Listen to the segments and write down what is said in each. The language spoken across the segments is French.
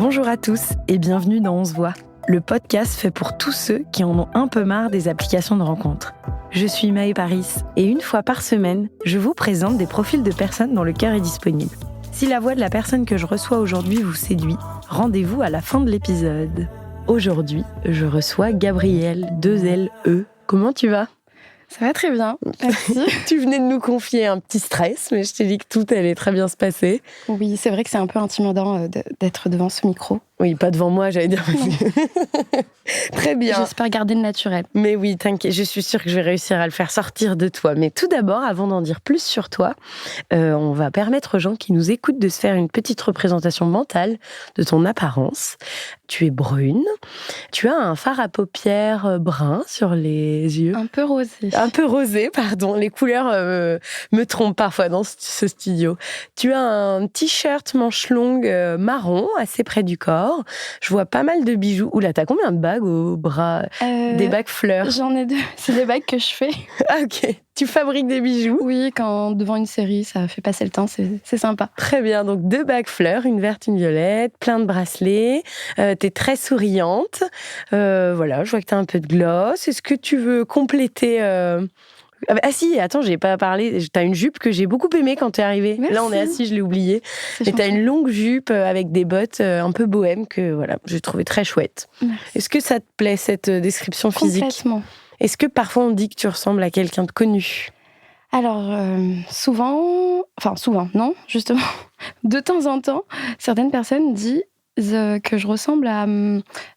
Bonjour à tous et bienvenue dans On se voit, le podcast fait pour tous ceux qui en ont un peu marre des applications de rencontres. Je suis Maë Paris et une fois par semaine, je vous présente des profils de personnes dont le cœur est disponible. Si la voix de la personne que je reçois aujourd'hui vous séduit, rendez-vous à la fin de l'épisode. Aujourd'hui, je reçois Gabrielle, 2LE. Comment tu vas ? Ça va très bien, merci. Tu venais de nous confier un petit stress, mais je t'ai dit que tout allait très bien se passer. Oui, c'est vrai que c'est un peu intimidant d'être devant ce micro. Oui, pas devant moi, j'allais dire. Très bien. J'espère garder le naturel. Mais oui, t'inquiète, je suis sûre que je vais réussir à le faire sortir de toi. Mais tout d'abord, avant d'en dire plus sur toi, on va permettre aux gens qui nous écoutent de se faire une petite représentation mentale de ton apparence. Tu es brune, tu as un fard à paupières brun sur les yeux. Un peu rosé. Un peu rosé, pardon. Les couleurs me trompent parfois dans ce studio. Tu as un t-shirt manche longue marron, assez près du corps. Je vois pas mal de bijoux. Oula, t'as combien de bagues au bras ? Des bagues fleurs. J'en ai 2. C'est des bagues que je fais. Ah, ok. Tu fabriques des bijoux ? Oui, quand devant une série, ça fait passer le temps, c'est sympa. Très bien. Donc 2 bagues fleurs, une verte, une violette, plein de bracelets. T'es très souriante. Voilà, je vois que t'as un peu de gloss. Est-ce que tu veux compléter Ah si, attends, j'ai pas parlé. T'as une jupe que j'ai beaucoup aimée quand t'es arrivée. Merci. Là, on est assis, je l'ai oublié. Et t'as une longue jupe avec des bottes un peu bohème que voilà, j'ai trouvé très chouette. Merci. Est-ce que ça te plaît, cette description physique ? Complètement. Est-ce que parfois on dit que tu ressembles à quelqu'un de connu ? Alors, souvent, non, justement. De temps en temps, certaines personnes disent que je ressemble à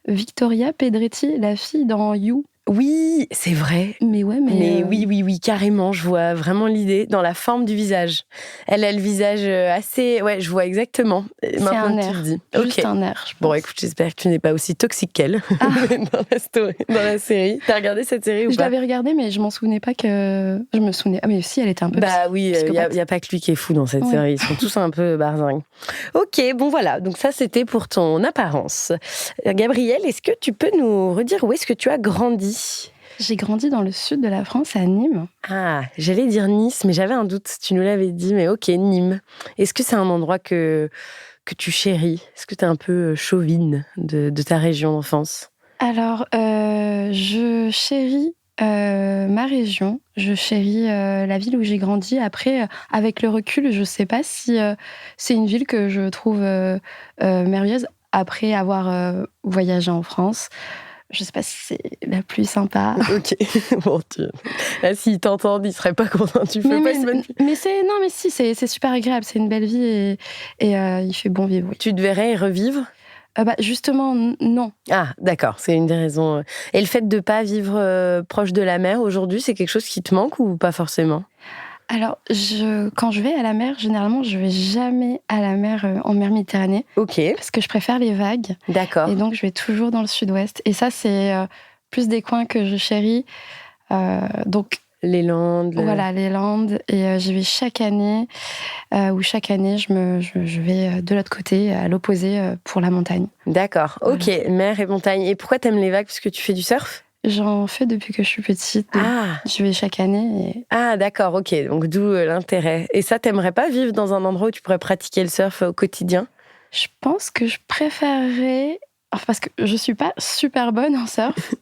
Victoria Pedretti, la fille dans You. Oui, c'est vrai. Mais ouais, mais oui, carrément, je vois vraiment l'idée dans la forme du visage. Elle a le visage assez... Ouais, je vois exactement. C'est maintenant un que tu air. le dis. Juste Ok. un air, je pense. Bon, écoute, j'espère que tu n'es pas aussi toxique qu'elle dans la série. T'as regardé cette série ou Je pas ? l'avais regardée, mais je m'en souvenais pas que... Je me souvenais... Ah, mais si, elle était un peu Bah oui, il psychopathe. n'y a pas que lui qui est fou dans cette Ouais. série. Ils sont tous un peu barzingues. Ok, bon voilà. Donc ça, c'était pour ton apparence. Gabrielle, est-ce que tu peux nous redire où est-ce que tu as grandi ? J'ai grandi dans le sud de la France, à Nîmes. Ah, j'allais dire Nice, mais j'avais un doute. Tu nous l'avais dit, mais ok, Nîmes. Est-ce que c'est un endroit que tu chéris ? Est-ce que tu es un peu chauvine de ta région d'enfance ? Alors, je chéris ma région. Je chéris la ville où j'ai grandi. Après, avec le recul, je sais pas si c'est une ville que je trouve merveilleuse après avoir voyagé en France. Je sais pas si c'est la plus sympa. Ok, bon, là, s'il t'entend, il serait pas content. Tu fais pas une bonne... Mais c'est super agréable. C'est une belle vie et il fait bon vivre. Oui. Tu te verrais y revivre ? Justement, non. Ah, d'accord, c'est une des raisons. Et le fait de pas vivre proche de la mer aujourd'hui, c'est quelque chose qui te manque ou pas forcément ? Alors, quand je vais à la mer, généralement, je vais jamais à la mer en mer Méditerranée. Ok. Parce que je préfère les vagues. D'accord. Et donc, je vais toujours dans le sud-ouest. Et ça, c'est plus des coins que je chéris. Donc, les Landes. Voilà, les Landes. Et j'y vais chaque année. Où chaque année, je vais de l'autre côté, à l'opposé, pour la montagne. D'accord. Voilà. Ok, mer et montagne. Et pourquoi t'aimes les vagues ? Parce que tu fais du surf ? J'en fais depuis que je suis petite. Je vais chaque année. Ah, d'accord, ok. Donc, d'où l'intérêt. Et ça, t'aimerais pas vivre dans un endroit où tu pourrais pratiquer le surf au quotidien ? Je pense que je préférerais... parce que je suis pas super bonne en surf.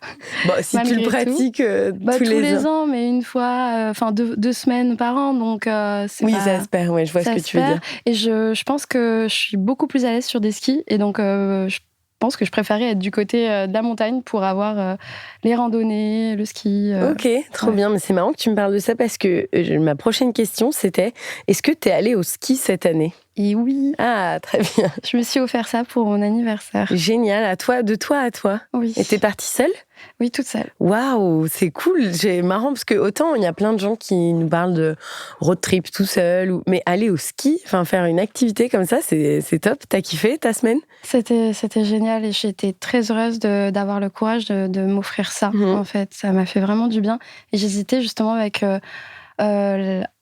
Bon, si tu le pratiques tous les ans, mais une fois, 2 semaines par an, donc c'est oui, pas... ça se perd, ouais, je vois ce que tu veux dire. Et je pense que je suis beaucoup plus à l'aise sur des skis, et donc je pense que je préférais être du côté de la montagne pour avoir les randonnées, le ski. Ok, trop bien. Mais c'est marrant que tu me parles de ça parce que ma prochaine question, c'était est-ce que t'es allée au ski cette année ? Et oui. Ah, très bien. Je me suis offert ça pour mon anniversaire. Génial. De toi à toi. Oui. Et t'es partie seule ? Oui, toute seule. Waouh, c'est cool. C'est marrant parce que autant il y a plein de gens qui nous parlent de road trip tout seul, mais aller au ski, faire une activité comme ça, c'est top. T'as kiffé ta semaine ? C'était génial et j'étais très heureuse d'avoir le courage de m'offrir ça. En fait, ça m'a fait vraiment du bien. Et j'hésitais justement avec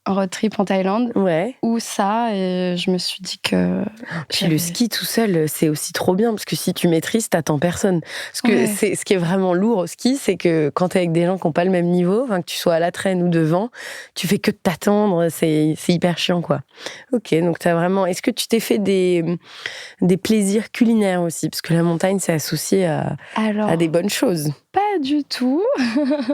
un road trip en Thaïlande. Ouais. Ou ça, et je me suis dit que... Puis le ski tout seul, c'est aussi trop bien, parce que si tu maîtrises, t'attends personne. Parce que c'est ce qui est vraiment lourd au ski, c'est que quand t'es avec des gens qui n'ont pas le même niveau, que tu sois à la traîne ou devant, tu fais que de t'attendre, c'est hyper chiant, quoi. Ok, donc t'as vraiment... Est-ce que tu t'es fait des plaisirs culinaires aussi? Parce que la montagne, c'est associé à des bonnes choses. Pas du tout.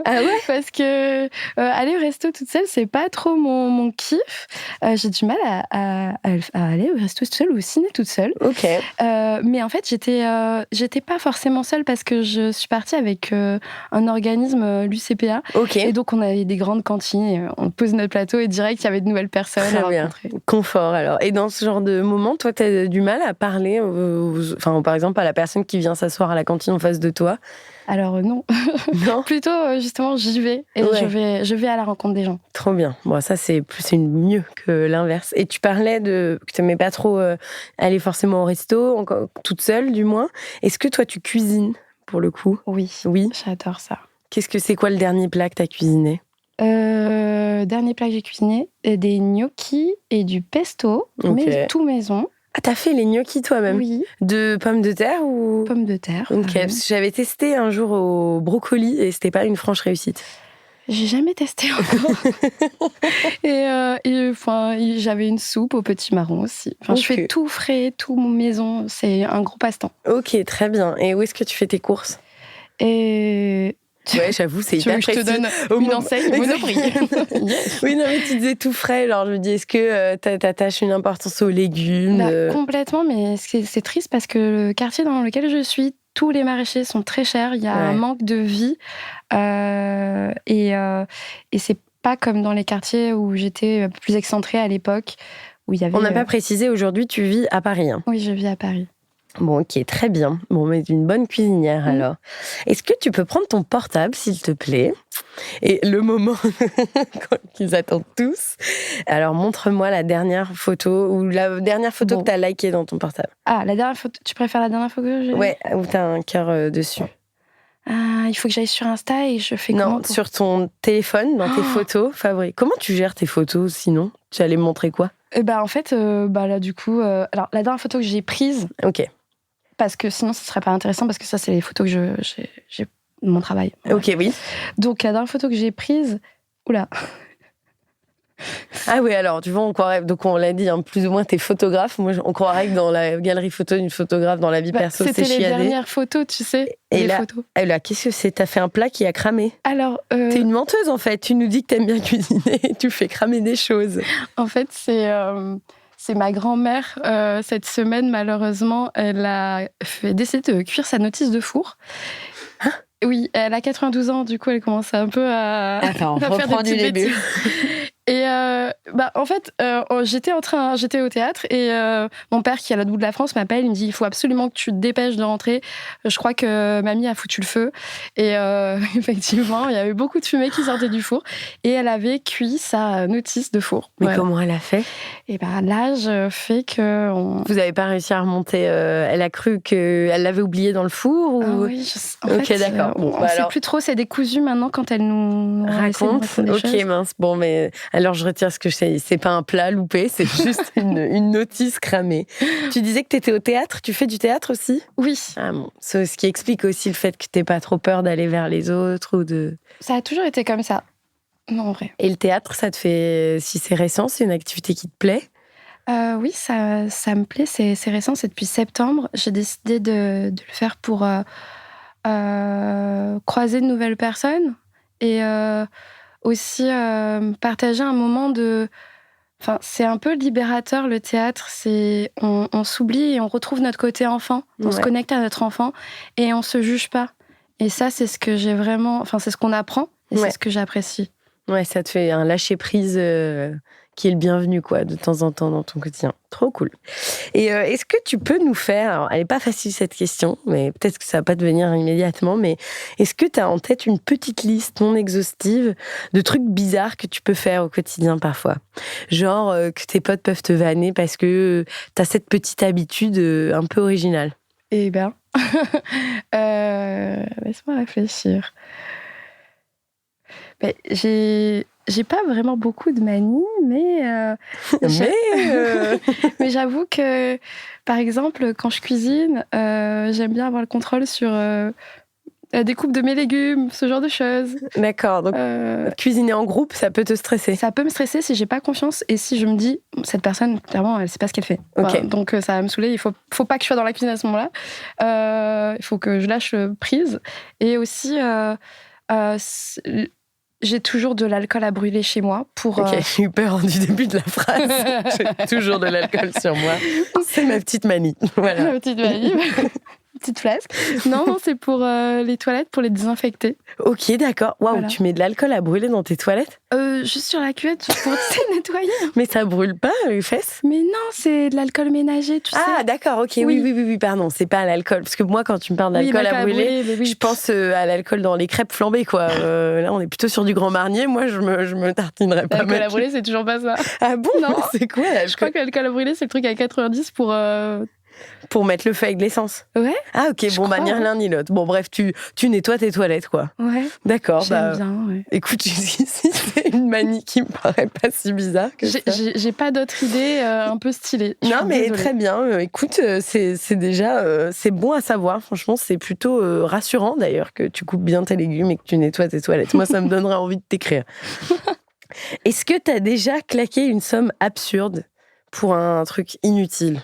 Ah ouais? Parce que aller au resto toute seule, c'est pas trop mon kiff. J'ai du mal à aller au resto toute seule ou au ciné toute seule. Ok. Mais en fait, j'étais pas forcément seule parce que je suis partie avec un organisme, l'UCPA. Ok. Et donc, on avait des grandes cantines. Et on pose notre plateau et direct, il y avait de nouvelles personnes à rencontrer. Confort, alors. Et dans ce genre de moment, toi, t'as du mal à parler, par exemple, à la personne qui vient s'asseoir à la cantine en face de toi? Alors non. Plutôt justement j'y vais et je vais à la rencontre des gens. Trop bien. Bon, ça c'est mieux que l'inverse. Et tu parlais que t'aimais pas trop aller forcément au resto, toute seule du moins. Est-ce que toi tu cuisines pour le coup? Oui. J'adore ça. C'est quoi le dernier plat que t'as cuisiné? Dernier plat que j'ai cuisiné, des gnocchis et du pesto, mais tout maison. Ah, t'as fait les gnocchis toi-même? Oui. De pommes de terre ou? Pommes de terre. Ok, parce que j'avais testé un jour au brocoli et c'était pas une franche réussite. J'ai jamais testé encore. et j'avais une soupe au petit marron aussi. Je fais tout frais, tout maison. C'est un gros passe-temps. Ok, très bien. Et où est-ce que tu fais tes courses? Ouais, j'avoue, c'est hyper précis. Je te donne une enseigne Monoprix. Yes. Oui, non, mais tu disais tout frais. Alors, je me dis, est-ce que t'attaches une importance aux légumes? Complètement, mais c'est triste parce que le quartier dans lequel je suis, tous les maraîchers sont très chers. Il y a un manque de vie. Et c'est pas comme dans les quartiers où j'étais plus excentrée à l'époque. Où il y avait, on n'a pas précisé, aujourd'hui, tu vis à Paris. Hein. Oui, je vis à Paris. Bon, ok, très bien. Bon, mais une bonne cuisinière, alors. Est-ce que tu peux prendre ton portable, s'il te plaît? Et le moment qu'ils attendent tous. Alors, montre-moi la dernière photo, ou la dernière photo que tu as likée dans ton portable. Ah, la dernière photo. Tu préfères la dernière photo que j'ai? Ouais, où tu as un cœur dessus. Ah, il faut que j'aille sur Insta et je fais comment sur ton téléphone, dans tes photos favoris. Comment tu gères tes photos, sinon? Tu allais me montrer quoi? En fait, là, du coup... alors, la dernière photo que j'ai prise... Ok. Parce que sinon, ce serait pas intéressant, parce que ça, c'est les photos que j'ai de mon travail. Ouais. Ok, oui. Donc, la dernière photo que j'ai prise... Oula. Ah oui, alors, tu vois, on croirait... Donc, on l'a dit, hein, plus ou moins, t'es photographe. Moi, on croirait que dans la galerie photo d'une photographe, dans la vie perso, c'est chiadé. C'était les dernières photos, tu sais. Et là, photos. Qu'est-ce que c'est? T'as fait un plat qui a cramé? Alors... T'es une menteuse, en fait. Tu nous dis que t'aimes bien cuisiner et tu fais cramer des choses. En fait, c'est ma grand-mère, cette semaine, malheureusement, elle a décidé de cuire sa notice de four. Hein? Oui, elle a 92 ans, du coup, elle commence un peu à faire des petites bêtises. Et en fait, j'étais au théâtre et mon père, qui est à l'autre bout de la France, m'appelle. Il me dit, il faut absolument que tu te dépêches de rentrer. Je crois que mamie a foutu le feu. Et effectivement, il y avait beaucoup de fumée qui sortait du four. Et elle avait cuit sa notice de four. Mais comment elle a fait? Et l'âge fait que... Vous n'avez pas réussi à remonter? Elle a cru qu'elle l'avait oublié dans le four? Ou... Ah oui, ok, d'accord. On ne sait plus trop, c'est décousu maintenant quand elle nous raconte. Ok, choses. Mince. Bon, mais alors je retire ce que je sais. C'est pas un plat loupé, c'est juste une notice cramée. Tu disais que tu étais au théâtre. Tu fais du théâtre aussi? Oui. Ah bon, ce qui explique aussi le fait que tu n'aies pas trop peur d'aller vers les autres ou de... Ça a toujours été comme ça. Non, en vrai. Et le théâtre, ça te fait... Si c'est récent, c'est une activité qui te plaît? Oui, ça me plaît. C'est récent, c'est depuis septembre. J'ai décidé de le faire pour croiser de nouvelles personnes et aussi partager un moment de... Enfin, c'est un peu libérateur, le théâtre. On s'oublie et on retrouve notre côté enfant. On se connecte à notre enfant et on se juge pas. Et ça, c'est ce que j'ai vraiment... Enfin, c'est ce qu'on apprend et c'est ce que j'apprécie. Ouais, ça te fait un lâcher-prise qui est le bienvenu, quoi, de temps en temps dans ton quotidien. Trop cool. Et est-ce que tu peux nous faire... Alors, elle n'est pas facile, cette question, mais peut-être que ça ne va pas te venir immédiatement, mais est-ce que tu as en tête une petite liste non exhaustive de trucs bizarres que tu peux faire au quotidien parfois? Genre que tes potes peuvent te vanner parce que tu as cette petite habitude un peu originale. Eh bien, laisse-moi réfléchir. J'ai pas vraiment beaucoup de manies, mais mais j'avoue que, par exemple, quand je cuisine, j'aime bien avoir le contrôle sur la découpe de mes légumes, ce genre de choses. D'accord, donc cuisiner en groupe, ça peut te stresser. Ça peut me stresser si j'ai pas confiance et si je me dis, cette personne, clairement, elle sait pas ce qu'elle fait. Okay. Donc ça va me saouler, il faut pas que je sois dans la cuisine à ce moment-là. Il faut que je lâche prise. Et aussi, j'ai toujours de l'alcool à brûler chez moi pour... Ok, j'ai eu peur du début de la phrase. J'ai toujours de l'alcool sur moi. C'est ma petite manie. Voilà. Ma petite manie. Petite flasque. Non, c'est pour les toilettes, pour les désinfecter. Ok, d'accord. Waouh, voilà. Tu mets de l'alcool à brûler dans tes toilettes ? Juste sur la cuvette pour nettoyer. Mais ça brûle pas les fesses ? Mais non, c'est de l'alcool ménager, tu sais. Ah, d'accord, ok. Oui, pardon. C'est pas l'alcool. Parce que moi, quand tu me parles d'alcool à brûler, je pense à l'alcool dans les crêpes flambées, quoi. Là, on est plutôt sur du Grand Marnier. Moi, je me tartinerais pas. L'alcool à brûler, c'est toujours pas ça. Ah bon ? Non. C'est quoi l'alcool ? Je crois que l'alcool à brûler, c'est le truc à 90 pour mettre le feu avec de l'essence. Ouais. Ah ok, bon bah ni l'un ni l'autre. Bon bref, tu nettoies tes toilettes quoi. Ouais. D'accord. J'aime bien. Ouais. Écoute, jusqu'ici c'est une manie qui me paraît pas si bizarre que ça. J'ai pas d'autres idées un peu stylées. Non mais désolée. Très bien. Écoute, c'est déjà c'est bon à savoir. Franchement, c'est plutôt rassurant d'ailleurs que tu coupes bien tes légumes et que tu nettoies tes toilettes. Moi, ça me donnerait envie de t'écrire. Est-ce que t'as déjà claqué une somme absurde pour un truc inutile ?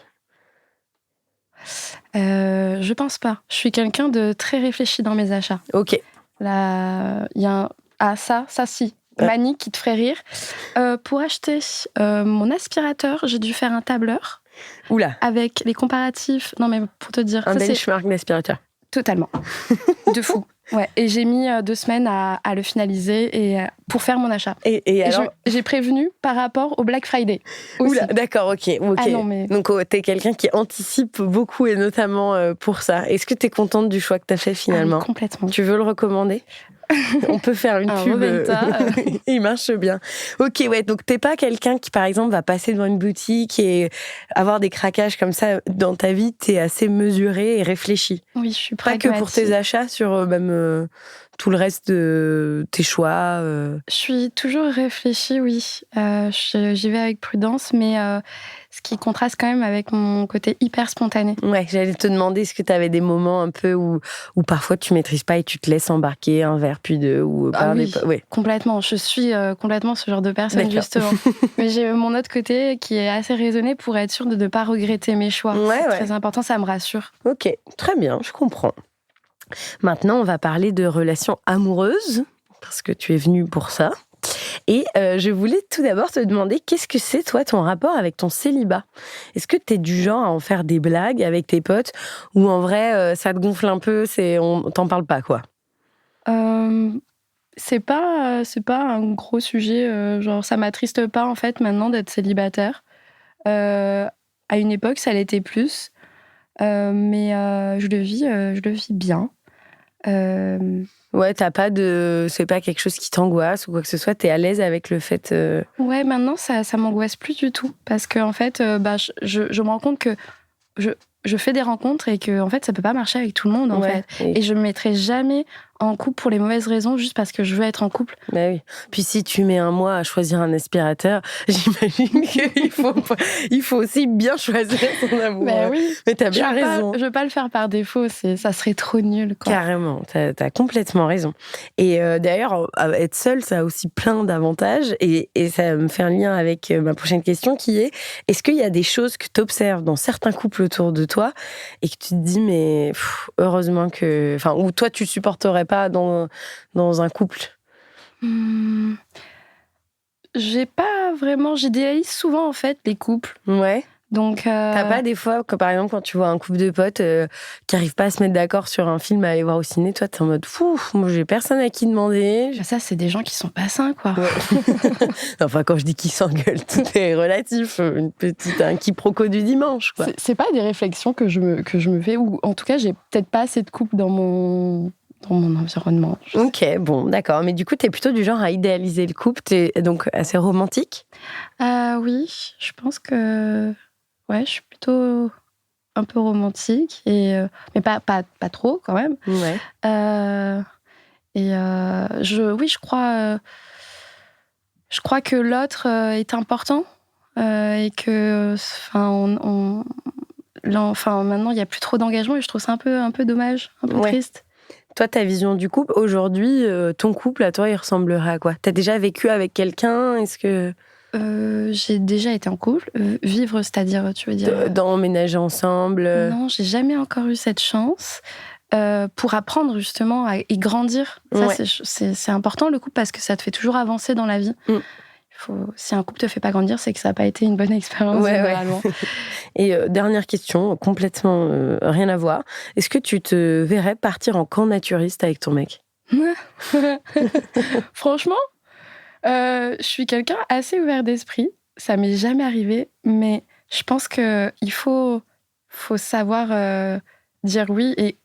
Je pense pas. Je suis quelqu'un de très réfléchi dans mes achats. Ok. Là, il y a ça si. Manie qui te ferait rire. Pour acheter mon aspirateur, j'ai dû faire un tableur. Oula. Avec les comparatifs. Non, mais pour te dire. Un benchmark d'aspirateur. Totalement. De fou. Ouais. Et j'ai mis 2 semaines à le finaliser et pour faire mon achat. Et alors j'ai prévenu par rapport au Black Friday. Aussi. Oula, d'accord, ok. Ah non, mais... Donc t'es quelqu'un qui anticipe beaucoup et notamment pour ça. Est-ce que t'es contente du choix que t'as fait finalement ? Ah, complètement. Tu veux le recommander ? On peut faire une pub. Il marche bien. Ok, ouais. Donc t'es pas quelqu'un qui, par exemple, va passer devant une boutique et avoir des craquages comme ça dans ta vie. T'es assez mesuré et réfléchi. Oui, je suis pragmatique. Pas que pour tes achats, sur même tout le reste de tes choix. Je suis toujours réfléchie, oui. J'y vais avec prudence, mais ce qui contraste quand même avec mon côté hyper spontané. Ouais, j'allais te demander, est-ce que tu avais des moments un peu où parfois tu maîtrises pas et tu te laisses embarquer un verre puis deux ou par oui, complètement. Je suis complètement ce genre de personne. D'accord. Justement. Mais j'ai mon autre côté qui est assez raisonné pour être sûre de ne pas regretter mes choix. C'est très important, ça me rassure. Ok, très bien, je comprends. Maintenant, on va parler de relations amoureuses parce que tu es venue pour ça. Et je voulais tout d'abord te demander, qu'est-ce que c'est, toi, ton rapport avec ton célibat ? Est-ce que t'es du genre à en faire des blagues avec tes potes ou en vrai, ça te gonfle un peu, on t'en parle pas, quoi ? C'est pas un gros sujet. Genre, ça m'attriste pas, en fait, maintenant, d'être célibataire. À une époque, ça l'était plus. Mais je le vis bien. Ouais, c'est pas quelque chose qui t'angoisse ou quoi que ce soit, t'es à l'aise avec le fait... Ouais, maintenant, ça m'angoisse plus du tout. Parce que, en fait, je me rends compte que je fais des rencontres et que, en fait, ça peut pas marcher avec tout le monde, en fait. Oui. Et je me mettrai jamais en couple pour les mauvaises raisons, juste parce que je veux être en couple. Bah oui. Puis si tu mets un mois à choisir un aspirateur, j'imagine qu'il faut aussi bien choisir son amour. Bah oui. Mais t'as bien raison. Je veux pas le faire par défaut, ça serait trop nul, quoi. Carrément, t'as complètement raison. Et d'ailleurs, être seule, ça a aussi plein d'avantages. Et ça me fait un lien avec ma prochaine question qui est, est-ce qu'il y a des choses que t'observes dans certains couples autour de toi et que tu te dis, mais heureusement que... Enfin, ou toi, tu supporterais pas dans un couple? J'ai pas vraiment... J'idéalise souvent, en fait, les couples. Ouais. Donc, T'as pas des fois, que, par exemple, quand tu vois un couple de potes qui arrivent pas à se mettre d'accord sur un film à aller voir au ciné, toi, t'es en mode, moi, j'ai personne à qui demander. Ça, c'est des gens qui sont pas sains, quoi. Ouais. Enfin, quand je dis qu'ils s'engueulent, tout est relatif. Un quiproquo du dimanche, quoi. C'est pas des réflexions que je me fais, ou en tout cas, j'ai peut-être pas assez de couples dans mon environnement. Ok, bon, d'accord. Mais du coup, t'es plutôt du genre à idéaliser le couple. T'es donc assez romantique ? Oui, je pense que... Ouais, je suis plutôt un peu romantique, mais pas trop, quand même. Ouais. Et je crois que l'autre est important et que, maintenant, il n'y a plus trop d'engagement et je trouve ça un peu dommage, un peu triste. Toi, ta vision du couple, aujourd'hui, ton couple, à toi, il ressemblerait à quoi ? T'as déjà vécu avec quelqu'un ? Est-ce que... J'ai déjà été en couple. Vivre, c'est-à-dire, tu veux dire... D'emménager ensemble Non, j'ai jamais encore eu cette chance. Pour apprendre justement à y grandir. Ça, c'est important, le couple, parce que ça te fait toujours avancer dans la vie. Si un couple te fait pas grandir, c'est que ça n'a pas été une bonne expérience, généralement. Et dernière question, complètement rien à voir. Est-ce que tu te verrais partir en camp naturiste avec ton mec ? Franchement, je suis quelqu'un assez ouvert d'esprit. Ça m'est jamais arrivé, mais je pense qu'il faut savoir dire oui et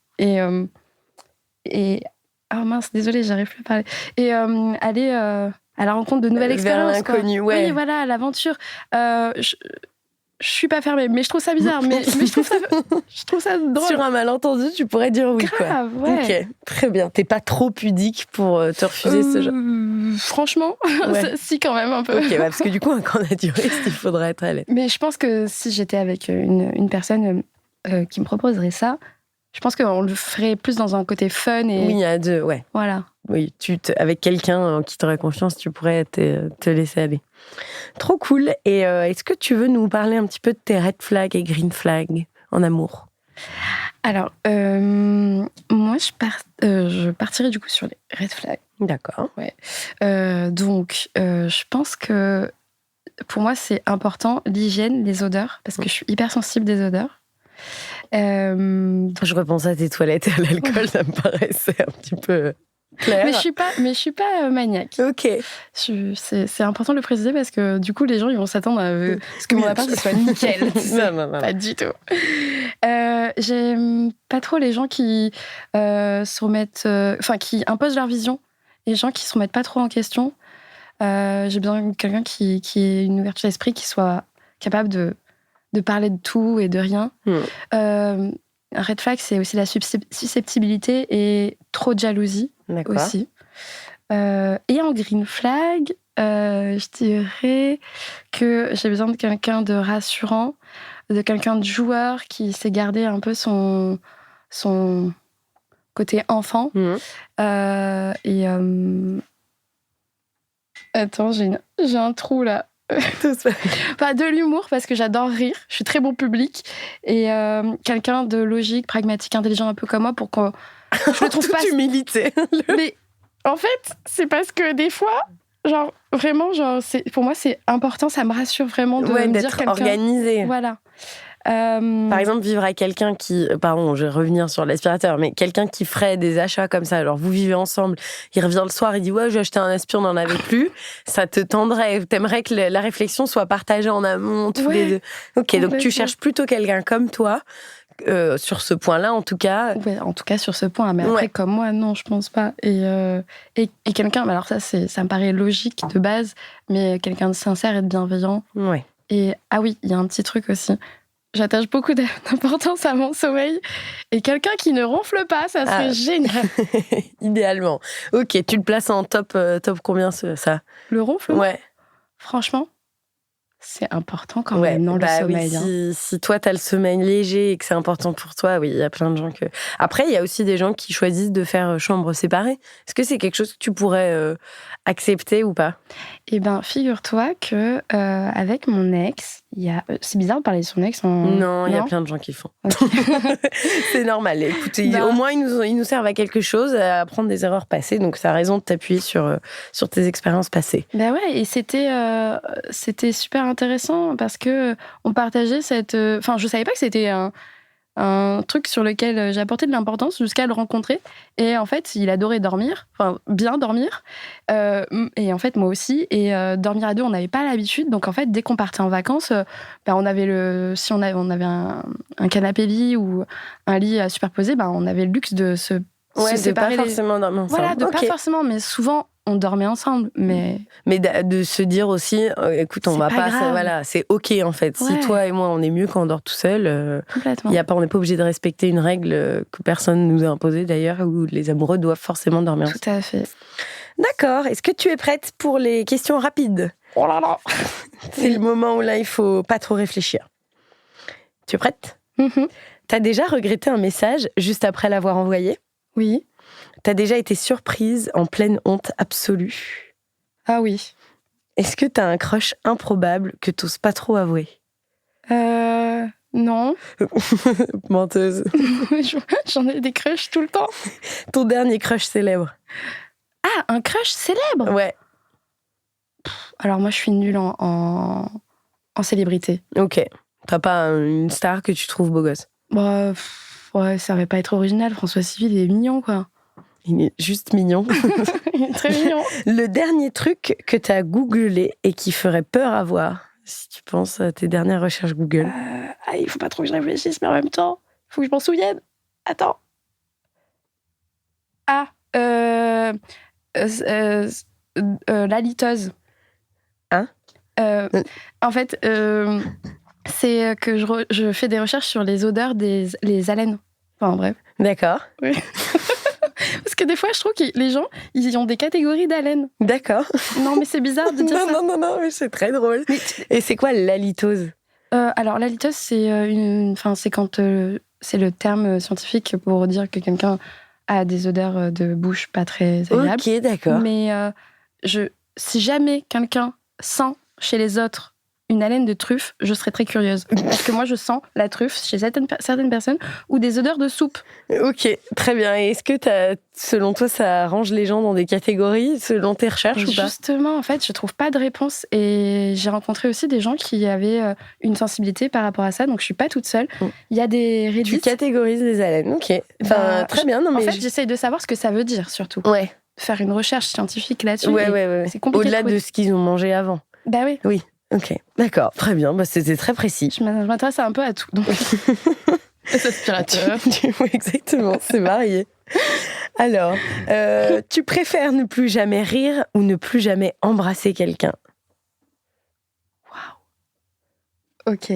oh mince, désolée, j'arrive plus à parler. Et aller à la rencontre de nouvelles expériences. Vers l'inconnu, Oui, voilà, à l'aventure. Je suis pas fermée, mais je trouve ça bizarre. mais je trouve ça drôle. Sur un malentendu, tu pourrais dire oui. Grave, quoi. Ouais. Ok, très bien. T'es pas trop pudique pour te refuser ce genre. Franchement, si, quand même, un peu. Ok, parce que du coup, un camp naturiste, il faudrait être à l'aise. Mais je pense que si j'étais avec une personne qui me proposerait ça, je pense qu'on le ferait plus dans un côté fun. Et... Oui, à deux, ouais. Voilà. Oui, avec quelqu'un en qui tu aurais confiance, tu pourrais te laisser aller. Trop cool. Et est-ce que tu veux nous parler un petit peu de tes red flags et green flags en amour ? Alors, moi, je partirais du coup sur les red flags. D'accord. Ouais. Donc, je pense que pour moi, c'est important l'hygiène, les odeurs, parce que je suis hyper sensible des odeurs. Je repense à tes toilettes et à l'alcool, ça me paraissait un petit peu clair. Mais je suis pas maniaque. Ok. C'est important de le préciser parce que du coup, les gens ils vont s'attendre à ce que mon appart soit nickel. Non. Pas du tout. J'aime pas trop les gens qui se remettent, qui imposent leur vision. Les gens qui se remettent pas trop en question. J'ai besoin de quelqu'un qui ait une ouverture d'esprit, qui soit capable de parler de tout et de rien. Un red flag, c'est aussi la susceptibilité et trop de jalousie. D'accord. Aussi. Et en green flag, je dirais que j'ai besoin de quelqu'un de rassurant, de quelqu'un de joueur qui sait garder un peu son côté enfant. Attends, j'ai un trou là. De l'humour, parce que j'adore rire, je suis très bon public, et quelqu'un de logique, pragmatique, intelligent, un peu comme moi, pour que je le trouve pas... humilité. Mais en fait, c'est parce que des fois, vraiment, pour moi, c'est important, ça me rassure vraiment de me dire quelqu'un... organisé. Voilà. Par exemple, vivre avec quelqu'un qui... Pardon, je vais revenir sur l'aspirateur, mais quelqu'un qui ferait des achats comme ça, alors vous vivez ensemble, il revient le soir, il dit « Ouais, j'ai acheté un aspirateur, on n'en avait plus », ça te tendrait, t'aimerais que la réflexion soit partagée en amont, tous les deux. Ok, donc tu cherches plutôt quelqu'un comme toi, sur ce point-là, en tout cas. Ouais, en tout cas, sur ce point. Mais après, comme moi, non, je pense pas. Et quelqu'un... Alors ça me paraît logique de base, mais quelqu'un de sincère et de bienveillant. Ouais. Et ah oui, il y a un petit truc aussi. J'attache beaucoup d'importance à mon sommeil. Et quelqu'un qui ne ronfle pas, ça serait génial. Idéalement. Ok, tu le places en top combien, ça ? Le ronfle ? Ouais. Franchement, c'est important quand même, non, le sommeil. Oui, si toi, t'as le sommeil léger et que c'est important pour toi, oui, il y a plein de gens que... Après, il y a aussi des gens qui choisissent de faire chambre séparée. Est-ce que c'est quelque chose que tu pourrais accepter ou pas ? Eh bien, figure-toi que avec mon ex, c'est bizarre de parler de son ex. Non, il y a plein de gens qui le font. Okay. C'est normal. Écoute, au moins, ils nous servent à quelque chose, à apprendre des erreurs passées. Donc, tu as raison de t'appuyer sur tes expériences passées. Ben ouais, et c'était super intéressant parce que on partageait cette... Enfin, je savais pas que c'était un truc sur lequel j'apportais de l'importance jusqu'à le rencontrer. Et en fait, il adorait dormir, enfin, bien dormir. Et en fait, moi aussi. Et dormir à deux, on n'avait pas l'habitude. Donc, en fait, dès qu'on partait en vacances, on avait on avait un canapé-lit ou un lit à superposer, on avait le luxe de se Ouais, de pas séparer forcément dormir ensemble. Voilà, de pas forcément, mais souvent, on dormait ensemble, mais de se dire aussi, écoute, on c'est va pas grave. Voilà, c'est OK, en fait. Ouais. Si toi et moi, on est mieux quand on dort tout seul, complètement. on n'est pas obligé de respecter une règle que personne nous a imposée, d'ailleurs, où les amoureux doivent forcément dormir ensemble. Tout à fait. D'accord. Est-ce que tu es prête pour les questions rapides ? Oh là là. C'est le moment où là, il faut pas trop réfléchir. Tu es prête ? T'as déjà regretté un message juste après l'avoir envoyé ? Oui. T'as déjà été surprise en pleine honte absolue ? Ah oui. Est-ce que t'as un crush improbable que t'oses pas trop avouer ? Non. Menteuse. J'en ai des crushs tout le temps. Ton dernier crush célèbre ? Ah, un crush célèbre ? Ouais. Alors moi, je suis nulle en célébrité. Ok. T'as pas une star que tu trouves beau gosse ? Bah, ouais, ça va pas être original. François Civil, il est mignon, quoi. Il est juste mignon. Il est très mignon. Le dernier truc que t'as googlé et qui ferait peur à voir, si tu penses à tes dernières recherches Google. Il faut pas trop que je réfléchisse, mais en même temps, il faut que je m'en souvienne. Attends. Ah, la liteuse. Hein ? En fait, c'est que je fais des recherches sur les odeurs les haleines. Enfin, bref. D'accord. Oui. Parce que des fois, je trouve que les gens, ils ont des catégories d'haleines. D'accord. Non, mais c'est bizarre de dire ça. Non, mais c'est très drôle. Et c'est quoi l'halitose ? Alors, la liteuse, c'est c'est quand c'est le terme scientifique pour dire que quelqu'un a des odeurs de bouche pas très agréables. Ok, d'accord. Mais si jamais quelqu'un sent chez les autres une haleine de truffe, je serais très curieuse. Parce que moi, je sens la truffe chez certaines personnes ou des odeurs de soupe. Ok, très bien. Et est-ce que selon toi, ça range les gens dans des catégories, selon tes recherches ou pas ? Justement, en fait, je trouve pas de réponse. Et j'ai rencontré aussi des gens qui avaient une sensibilité par rapport à ça. Donc, je suis pas toute seule. Il y a des Reddit. Tu catégorises les haleines, ok. Enfin, très bien. Non, mais en fait, j'essaye de savoir ce que ça veut dire, surtout. Ouais. Faire une recherche scientifique là-dessus. Ouais. C'est compliqué. Au-delà de ce qu'ils ont mangé avant. Bah oui. Oui. Ok, d'accord, très bien, c'était très précis. Je m'intéresse un peu à tout. Donc... C'est aspirateur. Oui, exactement, c'est varié. Alors, tu préfères ne plus jamais rire ou ne plus jamais embrasser quelqu'un ? Waouh. Ok.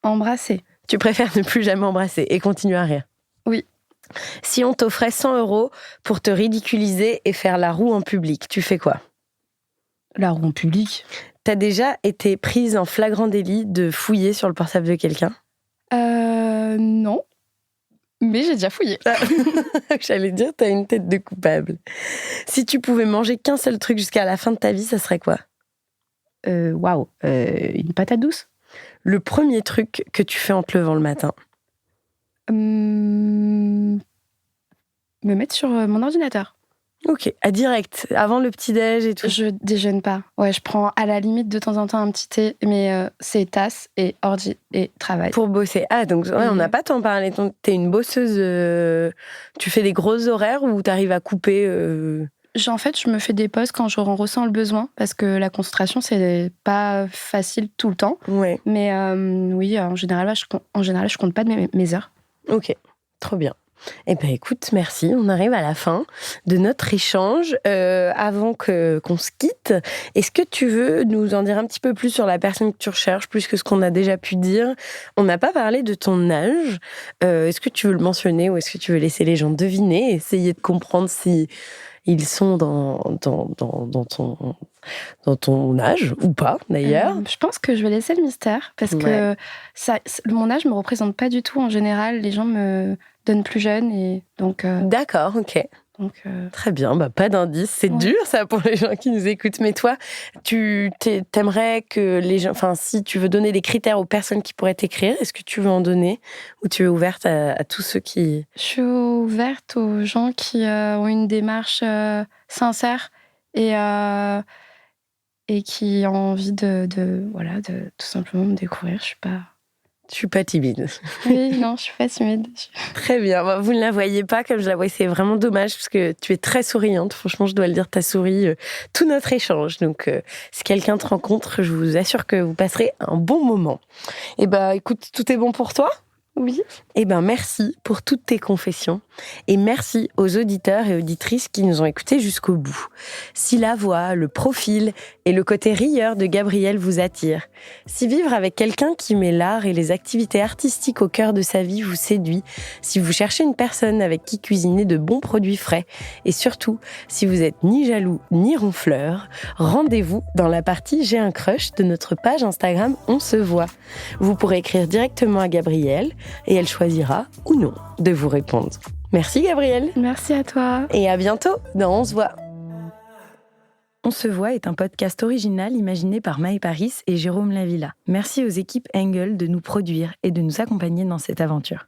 Embrasser. Tu préfères ne plus jamais embrasser et continuer à rire ? Oui. Si on t'offrait 100 € pour te ridiculiser et faire la roue en public, tu fais quoi ? La roue en public ? T'as déjà été prise en flagrant délit de fouiller sur le portable de quelqu'un ? Non. Mais j'ai déjà fouillé. J'allais dire, t'as une tête de coupable. Si tu pouvais manger qu'un seul truc jusqu'à la fin de ta vie, ça serait quoi ? Waouh. Une patate douce ? Le premier truc que tu fais en te levant le matin ? Me mettre sur mon ordinateur. Ok, à direct, avant le petit-déj et tout. Je déjeune pas. Ouais, je prends à la limite de temps en temps un petit thé, mais c'est tasse et ordi et travail. Pour bosser. Ah, donc ouais, on n'a pas tant parlé. T'es une bosseuse, tu fais des grosses horaires ou t'arrives à couper En fait, je me fais des pauses quand je ressens le besoin, parce que la concentration, c'est pas facile tout le temps. Ouais. Mais oui, en général, je compte pas mes heures. Ok, trop bien. Eh bien, écoute, merci. On arrive à la fin de notre échange. Avant qu'on se quitte, est-ce que tu veux nous en dire un petit peu plus sur la personne que tu recherches, plus que ce qu'on a déjà pu dire ? On n'a pas parlé de ton âge. Est-ce que tu veux le mentionner ou est-ce que tu veux laisser les gens deviner, essayer de comprendre si ils sont dans ton âge ou pas, d'ailleurs. Je pense que je vais laisser le mystère, parce que mon âge ne me représente pas du tout. En général, les gens me donnent plus jeune, et donc... D'accord, ok. Très bien, pas d'indice. C'est dur, ça, pour les gens qui nous écoutent. Mais toi, tu t'aimerais que les gens... Enfin, si tu veux donner des critères aux personnes qui pourraient t'écrire, est-ce que tu veux en donner ? Ou tu es ouverte à tous ceux qui... Je suis ouverte aux gens qui ont une démarche sincère et qui ont envie de tout simplement me découvrir. Je suis pas timide. Oui, non, je suis pas timide. Très bien. Vous ne la voyez pas comme je la vois. C'est vraiment dommage parce que tu es très souriante. Franchement, je dois le dire, tu as souri tout notre échange. Donc, si quelqu'un te rencontre, je vous assure que vous passerez un bon moment. Et écoute, tout est bon pour toi ? Oui. Eh bien, merci pour toutes tes confessions et merci aux auditeurs et auditrices qui nous ont écoutés jusqu'au bout. Si la voix, le profil et le côté rieur de Gabrielle vous attirent, si vivre avec quelqu'un qui met l'art et les activités artistiques au cœur de sa vie vous séduit, si vous cherchez une personne avec qui cuisiner de bons produits frais et surtout, si vous êtes ni jaloux ni ronfleur, rendez-vous dans la partie J'ai un crush de notre page Instagram On se voit. Vous pourrez écrire directement à Gabrielle et elle choisira ou non de vous répondre. Merci Gabrielle. Merci à toi. Et à bientôt dans On se voit. On se voit est un podcast original imaginé par Maë Paris et Jérôme Lavilla. Merci aux équipes Engel de nous produire et de nous accompagner dans cette aventure.